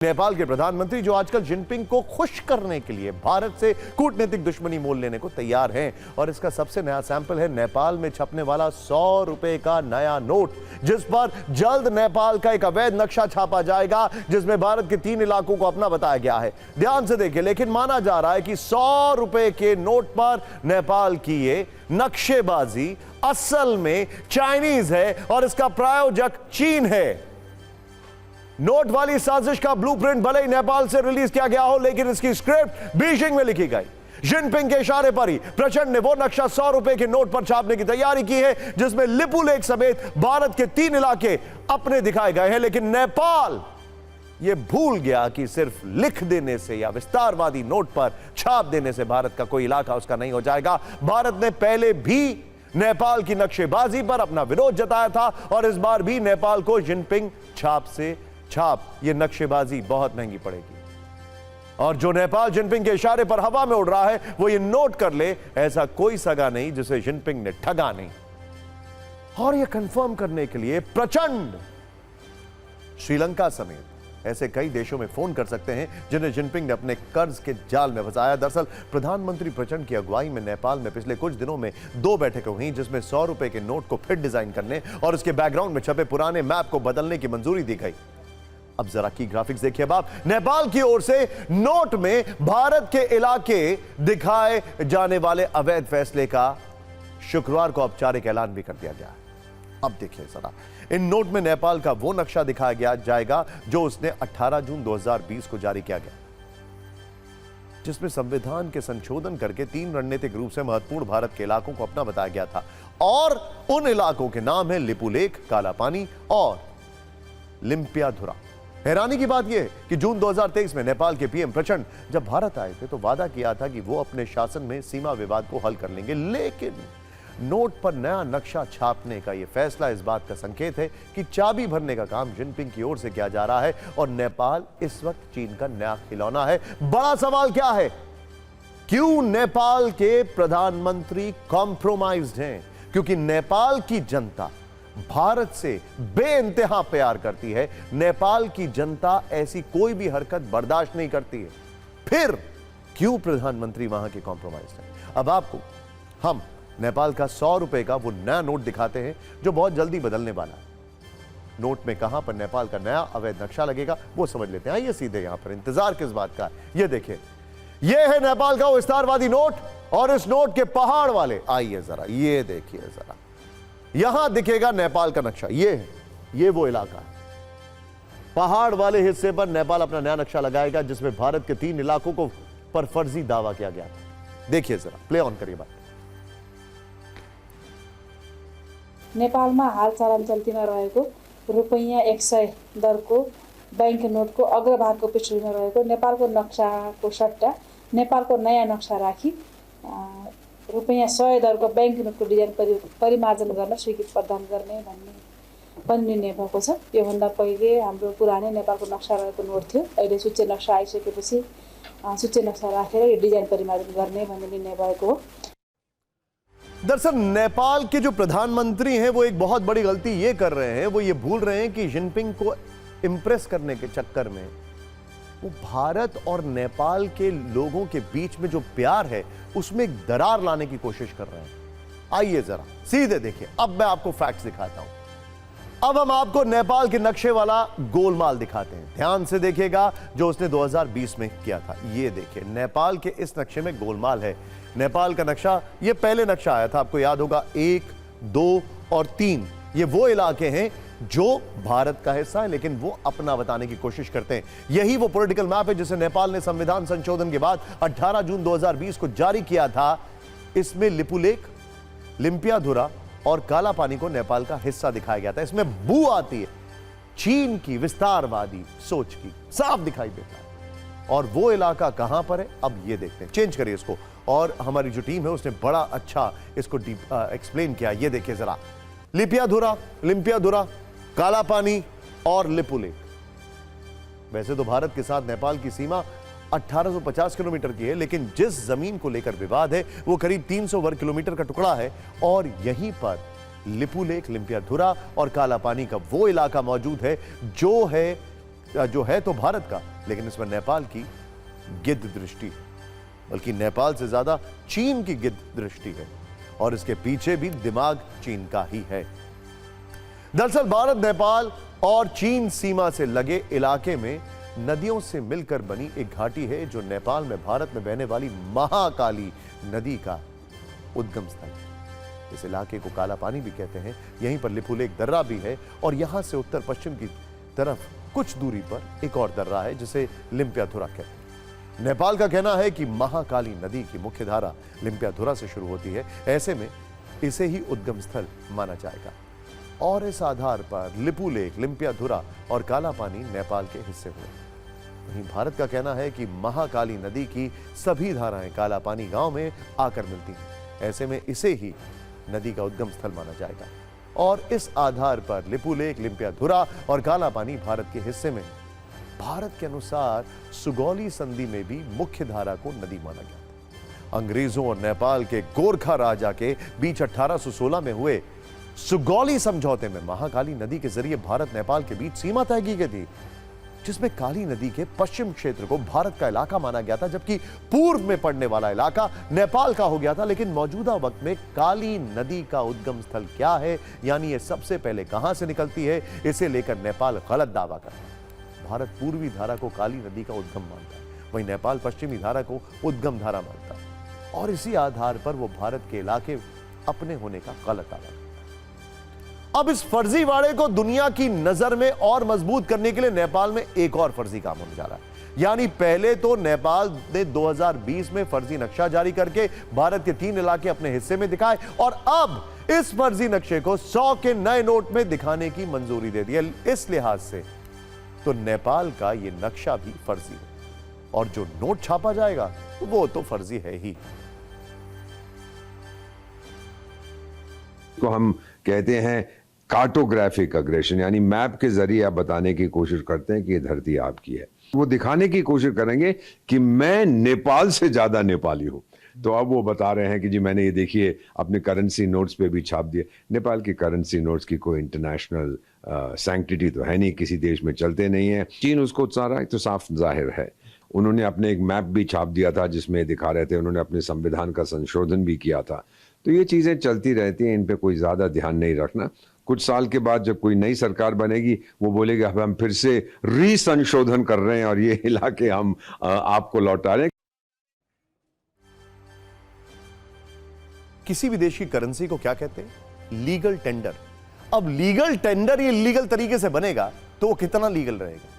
नेपाल के प्रधानमंत्री जो आजकल जिनपिंग को खुश करने के लिए भारत से कूटनीतिक दुश्मनी मोल लेने को तैयार हैं और इसका सबसे नया सैंपल है नेपाल में छपने वाला 100 रुपए का नया नोट, जिस पर जल्द नेपाल का एक अवैध नक्शा छापा जाएगा जिसमें भारत के 3 इलाकों को अपना बताया गया है। ध्यान से देखिए, लेकिन माना जा रहा है कि 100 रुपए के नोट पर नेपाल की ये नक्शेबाजी असल में चाइनीज है और इसका प्रायोजक चीन है। नोट वाली साजिश का ब्लूप्रिंट भले ही नेपाल से रिलीज किया गया हो, लेकिन इसकी स्क्रिप्ट बीजिंग में लिखी गई। जिनपिंग के इशारे पर ही प्रचंड ने वो नक्शा 100 रुपए के नोट पर छापने की तैयारी की है जिसमें लिपू लेक समेत भारत के 3 इलाके अपने दिखाए गए हैं। लेकिन नेपाल यह भूल गया कि सिर्फ लिख देने से या विस्तारवादी नोट पर छाप देने से भारत का कोई इलाका उसका नहीं हो जाएगा। भारत ने पहले भी नेपाल की नक्शेबाजी पर अपना विरोध जताया था और इस बार भी नेपाल को जिनपिंग छाप ये नक्शेबाजी बहुत महंगी पड़ेगी। और जो नेपाल जिनपिंग के इशारे पर हवा में उड़ रहा है वो ये नोट कर ले, ऐसा कोई सगा नहीं जिसे जिनपिंग ने ठगा नहीं। और ये कंफर्म करने के लिए प्रचंड श्रीलंका समेत ऐसे कई देशों में फोन कर सकते हैं जिन्हें जिनपिंग ने अपने कर्ज के जाल में फंसाया। दरअसल प्रधानमंत्री प्रचंड की अगुवाई में नेपाल में पिछले कुछ दिनों में 2 बैठकें हुई जिसमें 100 रुपए के नोट को फिर डिजाइन करने और उसके बैकग्राउंड में छपे पुराने मैप को बदलने की मंजूरी दी गई। अब जरा की ग्राफिक्स देखिए। अब आप नेपाल की ओर से नोट में भारत के इलाके दिखाए जाने वाले अवैध फैसले का शुक्रवार को औपचारिक ऐलान भी कर दिया गया है। अब देखिए जरा, इन नोट में नेपाल का वो नक्शा दिखाया जाएगा जो उसने 18 जून 2020 को जारी किया गया, जिसमें संविधान के संशोधन करके 3 रणनीतिक रूप से महत्वपूर्ण भारत के इलाकों को अपना बताया गया था। और उन इलाकों के नाम है लिपू लेक, काला पानी और लिम्पियाधुरा। हैरानी की बात यह है कि जून 2023 में नेपाल के पीएम प्रचंड जब भारत आए थे तो वादा किया था कि वो अपने शासन में सीमा विवाद को हल कर लेंगे, लेकिन नोट पर नया नक्शा छापने का यह फैसला इस बात का संकेत है कि चाबी भरने का काम जिनपिंग की ओर से किया जा रहा है और नेपाल इस वक्त चीन का नया खिलौना है। बड़ा सवाल क्या है, क्यों नेपाल के प्रधानमंत्री कॉम्प्रोमाइज्ड हैं? क्योंकि नेपाल की जनता भारत से बेइंतहा प्यार करती है। नेपाल की जनता ऐसी कोई भी हरकत बर्दाश्त नहीं करती है। फिर क्यों प्रधानमंत्री वहां के कॉम्प्रोमाइज हैं? अब आपको हम नेपाल का 100 रुपए का वो नया नोट दिखाते हैं जो बहुत जल्दी बदलने वाला है। नोट में कहां पर नेपाल का नया अवैध नक्शा लगेगा वो समझ लेते हैं। आइए सीधे यहां पर, इंतजार किस बात का है ये देखिए। ये है नेपाल का वो विस्तारवादी नोट और इस नोट के पहाड़ वाले, आइए जरा ये देखिए जरा, यहां दिखेगा नेपाल का नक्शा। ये वो इलाका है। पहाड़ वाले हिस्से पर नेपाल अपना नया नक्शा लगाएगा जिसमें भारत के 3 इलाकों को पर फर्जी दावा किया गया था। देखिए जरा, प्ले ऑन करिए बात। नेपालमा हाल चलन चल्तीमा रहेको रुपैयाँ 100 दरको बैंक नोटको अग्रभागको पृष्ठभूमिमा रहेको नेपालको नक्साको सट्टा नेपालको नयाँ नक्सा राखी रुपैयाँ 100 दरको बैंक नोटको डिजाइन परिमार्जन गर्न स्वीकृति प्रदान गर्ने भन्ने पनि निर्णय भएको छ। योभन्दा पहिले हाम्रो पुरानै नेपालको नक्सा रहेको नोट थियो। अहिले सूच्य नक्सा आइसकेपछि सूच्य नक्सा राखेर यो डिजाइन परिमार्जन गर्ने भन्ने निर्णय भएको हो। दरअसल नेपाल के जो प्रधानमंत्री हैं वो एक बहुत बड़ी गलती ये कर रहे हैं, वो ये भूल रहे हैं कि जिनपिंग को इम्प्रेस करने के चक्कर में वो भारत और नेपाल के लोगों के बीच में जो प्यार है उसमें एक दरार लाने की कोशिश कर रहे हैं। आइए जरा सीधे देखिए, अब मैं आपको फैक्ट्स दिखाता हूं। अब हम आपको नेपाल के नक्शे वाला गोलमाल दिखाते हैं। ध्यान से देखिएगा जो उसने 2020 में किया था। ये देखिए, नेपाल के इस नक्शे में गोलमाल है। नेपाल का नक्शा, ये पहले नक्शा आया था, आपको याद होगा 1, 2 और 3, ये वो इलाके हैं जो भारत का हिस्सा है लेकिन वो अपना बताने की कोशिश करते हैं। यही वो पॉलिटिकल मैप है जिसे नेपाल ने संविधान संशोधन के बाद 18 जून 2020 को जारी किया था। इसमें लिपू लेक, लिम्पियाधुरा और काला पानी को नेपाल का हिस्सा दिखाया गया था। इसमें बू आती है चीन की विस्तारवादी सोच की, साफ दिखाई देता है। और वो इलाका कहां पर है अब ये देखते हैं। चेंज करिए इसको, और हमारी जो टीम है उसने बड़ा अच्छा इसको एक्सप्लेन किया। ये देखिए जरा, लिम्पियाधुरा, काला पानी और लिपू लेक। वैसे तो भारत के साथ नेपाल की सीमा 1850 किलोमीटर की है, लेकिन जिस जमीन को लेकर विवाद है वो करीब 300 वर्ग किलोमीटर का टुकड़ा है और यहीं पर लिपू लेक, लिम्पियाधुरा और काला पानी का वो इलाका मौजूद है जो है जो है तो भारत का, लेकिन इसमें नेपाल की गिद्ध दृष्टि है, बल्कि नेपाल से ज्यादा चीन की गिद्ध दृष्टि है, और इसके पीछे भी दिमाग चीन का ही है। दरअसल भारत, नेपाल और चीन सीमा से लगे इलाके में नदियों से मिलकर बनी एक घाटी है, जो नेपाल में भारत में बहने वाली महाकाली नदी का उद्गम स्थल है। इस इलाके को काला पानी भी कहते हैं। यहीं पर लिपुलेख दर्रा भी है, और यहां से उत्तर पश्चिम की तरफ कुछ दूरी पर एक और दर्रा है जिसे लिम्पियाधुरा कहते हैं। नेपाल का कहना है कि महाकाली नदी की मुख्य धारा लिम्पियाधुरा से शुरू होती है, ऐसे में इसे ही उद्गम स्थल माना जाएगा, और इस आधार पर लिपुलेख, लिम्पियाधुरा और काला पानी नेपाल के हिस्से हुए। वहीं भारत का कहना है कि महाकाली नदी की सभी धाराएं काला पानी गांव में आकर मिलती हैं, ऐसे में इसे ही नदी का उद्गम स्थल माना जाएगा, और इस आधार पर लिपुलेख, लिम्पियाधुरा और काला पानी भारत के हिस्से में। भारत के अनुसार सुगौली संधि में भी मुख्य धारा को नदी माना गया था। अंग्रेजों और नेपाल के गोरखा राजा के बीच 1816 में हुए सुगौली समझौते में महाकाली नदी के जरिए भारत नेपाल के बीच सीमा तय की गई थी, जिसमें काली नदी के पश्चिम क्षेत्र को भारत का इलाका माना गया था, जबकि पूर्व में पड़ने वाला इलाका नेपाल का हो गया था। लेकिन मौजूदा वक्त में काली नदी का उद्गम स्थल क्या है, यानी ये सबसे पहले कहां से निकलती है, इसे लेकर नेपाल गलत दावा करता है। भारत पूर्वी धारा को काली नदी का उद्गम मानता है, वहीं नेपाल पश्चिमी धारा को उद्गम धारा मानता है, और इसी आधार पर वो भारत के इलाके अपने होने का गलत दावा करता है। अब इस फर्जीवाड़े को दुनिया की नजर में और मजबूत करने के लिए नेपाल में एक और फर्जी काम होने जा रहा है। यानी पहले तो नेपाल ने 2020 में फर्जी नक्शा जारी करके भारत के 3 इलाके अपने हिस्से में दिखाए, और अब इस फर्जी नक्शे को 100 के नए नोट में दिखाने की मंजूरी दे दी है। इस लिहाज से तो नेपाल का यह नक्शा भी फर्जी है, और जो नोट छापा जाएगा वो तो फर्जी है ही। को हम कहते हैं कार्टोग्राफिक अग्रेशन, यानी मैप के जरिए आप बताने की कोशिश करते हैं कि ये धरती आपकी है। वो दिखाने की कोशिश करेंगे कि मैं नेपाल से ज्यादा नेपाली हूं। तो अब वो बता रहे हैं कि जी मैंने ये देखिए अपने करेंसी नोट्स पे भी छाप दिए। नेपाल की करेंसी नोट्स की कोई इंटरनेशनल सैंक्टिटी तो है नहीं, किसी देश में चलते नहीं है। चीन उसको उतार रहा है तो साफ जाहिर है। उन्होंने अपने एक मैप भी छाप दिया था जिसमें दिखा रहे थे, उन्होंने अपने संविधान का संशोधन भी किया था। तो ये चीजें चलती रहती हैं, इन पे कोई ज्यादा ध्यान नहीं रखना। कुछ साल के बाद जब कोई नई सरकार बनेगी, वो बोलेगी अब हम फिर से संशोधन कर रहे हैं और ये इलाके हम आपको लौटा रहे हैं। किसी भी देश की करेंसी को क्या कहते हैं? Legal tender. अब लीगल टेंडर ये लीगल तरीके से बनेगा तो वो कितना लीगल रहेगा?